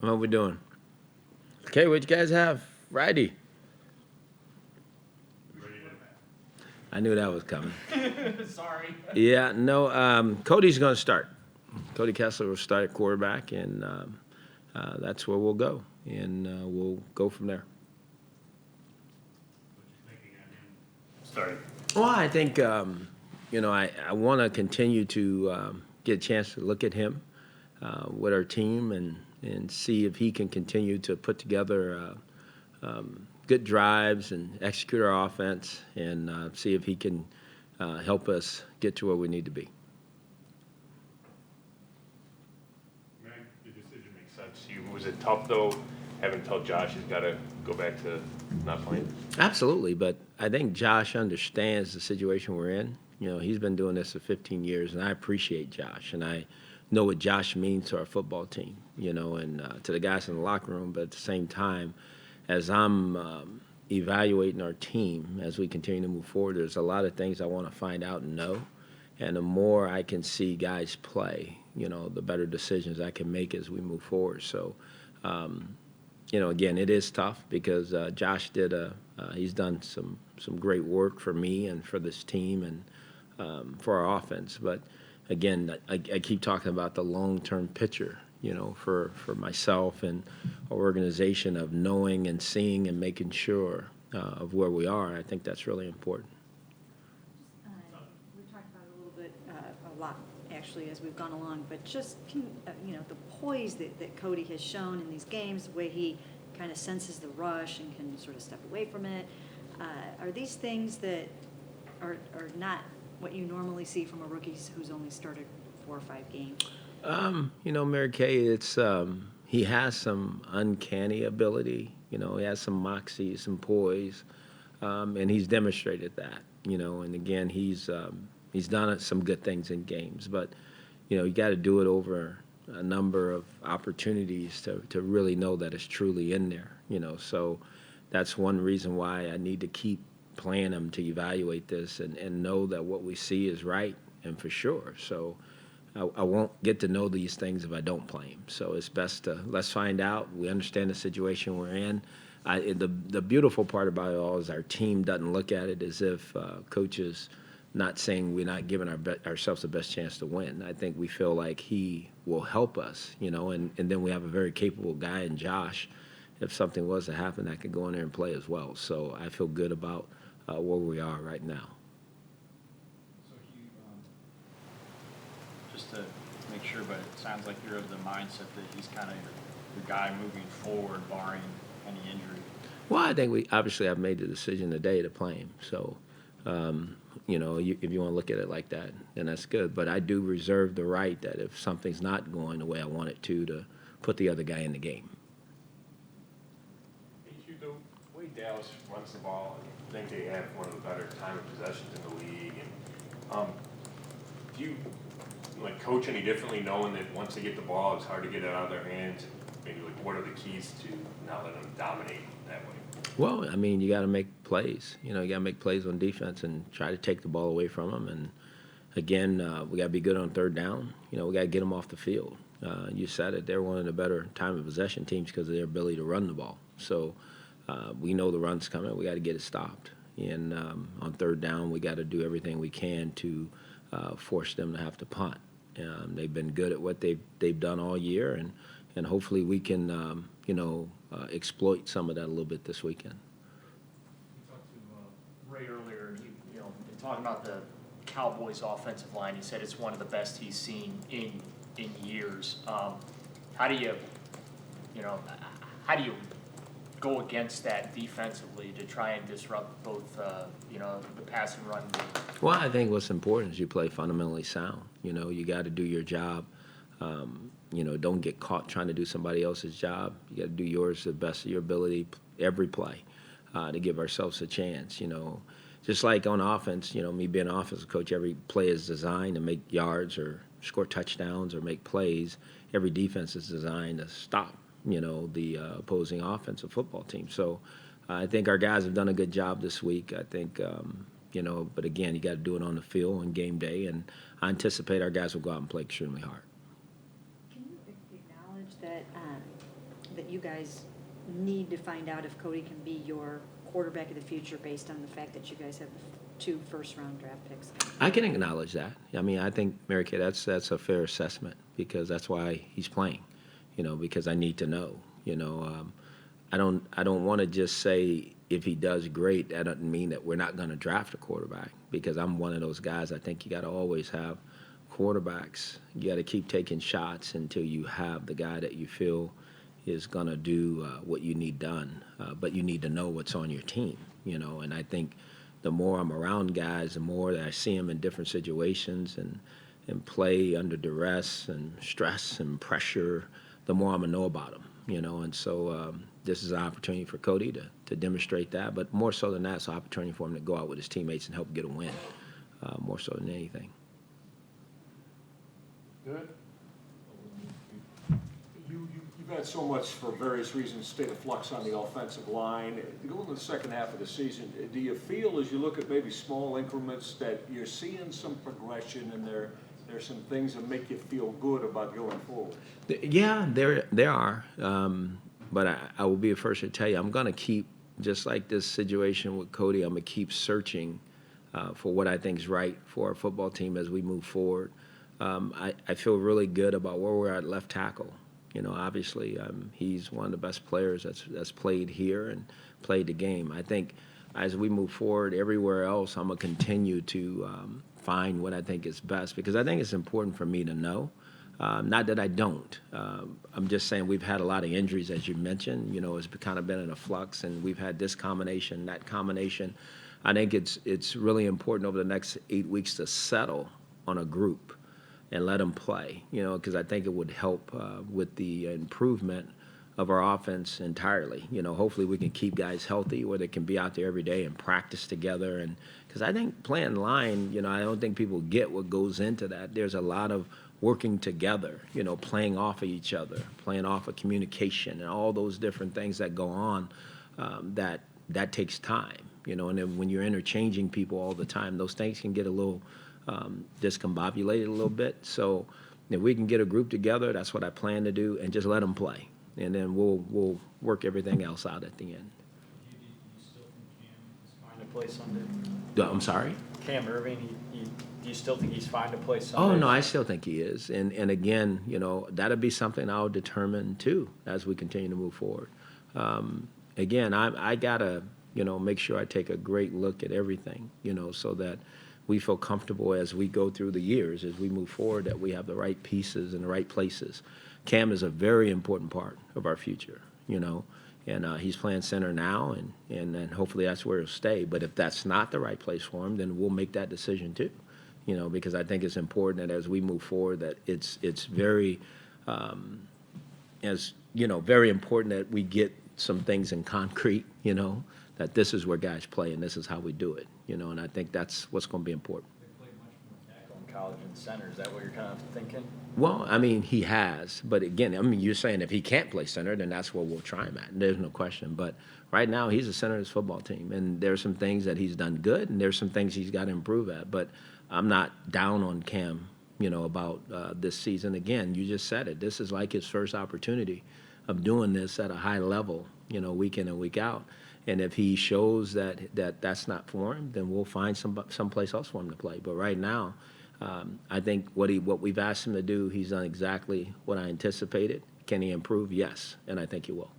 How we doing? Okay, what you guys have? Righty. I knew that was coming. Sorry. Yeah, no, Cody's going to start. Cody Kessler will start at quarterback, and that's where we'll go. And we'll go from there. Starting. Well, I think, I want to continue to get a chance to look at him with our team and see if he can continue to put together good drives and execute our offense and see if he can help us get to where we need to be. The decision makes sense to you. Was it tough, though, having to tell Josh he's got to go back to not playing? Absolutely, but I think Josh understands the situation we're in. You know, he's been doing this for 15 years, and I appreciate Josh, and I know what Josh means to our football team, and to the guys in the locker room. But at the same time, as I'm evaluating our team as we continue to move forward, there's a lot of things I want to find out and know. And the more I can see guys play, the better decisions I can make as we move forward. So, again, it is tough because Josh he's done some great work for me and for this team and for our offense. But again, I keep talking about the long-term picture, for myself and our organization of knowing and seeing and making sure of where we are. I think that's really important. We've talked about it a little bit, a lot actually, as we've gone along, but just the poise that Cody has shown in these games, the way he kind of senses the rush and can sort of step away from it. Are these things that are not what you normally see from a rookie who's only started 4 or 5 games? Mary Kay, he has some uncanny ability. He has some moxie, some poise, and he's demonstrated that. And again, he's done some good things in games, but you got to do it over a number of opportunities to really know that it's truly in there. So that's one reason why I need to keep playing him to evaluate this and know that what we see is right and for sure. So I won't get to know these things if I don't play him. So it's best let's find out. We understand the situation we're in. The beautiful part about it all is our team doesn't look at it as if coaches not saying we're not giving ourselves the best chance to win. I think we feel like he will help us, and then we have a very capable guy in Josh. If something was to happen, that could go in there and play as well. So I feel good about where we are right now. So Hugh, just to make sure, but it sounds like you're of the mindset that he's kind of your guy moving forward, barring any injury. Well, I think we obviously have made the decision today to play him. So, if you want to look at it like that, then that's good. But I do reserve the right that if something's not going the way I want it to put the other guy in the game. The way Dallas runs the ball, I think they have one of the better time of possessions in the league. And do you coach any differently, knowing that once they get the ball, it's hard to get it out of their hands? Maybe what are the keys to not letting them dominate that way? Well, I mean, you got to make plays. You got to make plays on defense and try to take the ball away from them. And again, we got to be good on third down. We got to get them off the field. You said it; they're one of the better time of possession teams because of their ability to run the ball. So we know the run's coming. We got to get it stopped. And on third down, we got to do everything we can to force them to have to punt. They've been good at what they've done all year, and hopefully we can exploit some of that a little bit this weekend. We talked to Ray earlier, and in talking about the Cowboys' offensive line, he said it's one of the best he's seen in years. How do you go against that defensively to try and disrupt both the pass and run game? Well, I think what's important is you play fundamentally sound. You got to do your job. Don't get caught trying to do somebody else's job. You got to do yours to the best of your ability every play to give ourselves a chance. Just like on offense, me being an offensive coach, every play is designed to make yards or score touchdowns or make plays. Every defense is designed to stop, the opposing offensive football team. So I think our guys have done a good job this week. I think, but again, you got to do it on the field on game day, and I anticipate our guys will go out and play extremely hard. Can you acknowledge that that you guys need to find out if Cody can be your quarterback of the future based on the fact that you guys have 2 first-round draft picks? I can acknowledge that. I mean, I think, Mary Kay, that's a fair assessment because that's why he's playing, because I need to know. I don't want to just say if he does great, that doesn't mean that we're not going to draft a quarterback because I'm one of those guys. I think you got to always have quarterbacks. You got to keep taking shots until you have the guy that you feel is going to do what you need done. But you need to know what's on your team, and I think the more I'm around guys, the more that I see them in different situations and play under duress and stress and pressure, the more I'm going to know about them, and so this is an opportunity for Cody to demonstrate that, but more so than that, it's an opportunity for him to go out with his teammates and help get a win, more so than anything. Good. You've had so much, for various reasons, state of flux on the offensive line. Going into the second half of the season, do you feel as you look at maybe small increments that you're seeing some progression and there's some things that make you feel good about going forward? Yeah, there are. But I will be the first to tell you, I'm going to keep, just like this situation with Cody, I'm going to keep searching for what I think is right for our football team as we move forward. I feel really good about where we're at left tackle. Obviously, he's one of the best players that's played here and played the game. I think as we move forward everywhere else, I'm going to continue to find what I think is best because I think it's important for me to know. Not that I don't. I'm just saying we've had a lot of injuries, as you mentioned. It's kind of been in a flux, and we've had this combination, that combination. I think it's really important over the next 8 weeks to settle on a group and let them play, because I think it would help with the improvement of our offense entirely. Hopefully we can keep guys healthy where they can be out there every day and practice together. And because I think playing line, I don't think people get what goes into that. There's a lot of working together, playing off of each other, playing off of communication and all those different things that go on that takes time, and then when you're interchanging people all the time, those things can get a little discombobulated a little bit. So if we can get a group together, that's what I plan to do, and just let them play. And then we'll work everything else out at the end. Do you still think Cam is fine to play Sunday? I'm sorry? Cam Irving, do you still think he's fine to play Sunday? Oh, no, I still think he is. And again, that'll be something I'll determine, too, as we continue to move forward. Again, I got to, make sure I take a great look at everything, so that we feel comfortable as we go through the years, as we move forward, that we have the right pieces in the right places. Cam is a very important part of our future, and he's playing center now, and hopefully that's where he'll stay. But if that's not the right place for him, then we'll make that decision too, because I think it's important that as we move forward, that it's very, very important that we get some things in concrete, that this is where guys play and this is how we do it, and I think that's what's going to be important. They play much more tackle in college than center. Is that what you're kind of thinking? Well, I mean, he has, but again, you're saying if he can't play center, then that's where we'll try him at. There's no question. But right now, he's the center of this football team, and there's some things that he's done good, and there's some things he's got to improve at. But I'm not down on Cam, about this season. Again, you just said it. This is like his first opportunity of doing this at a high level, week in and week out. And if he shows that that's not for him, then we'll find someplace else for him to play. But right now, I think what we've asked him to do, he's done exactly what I anticipated. Can he improve? Yes, and I think he will.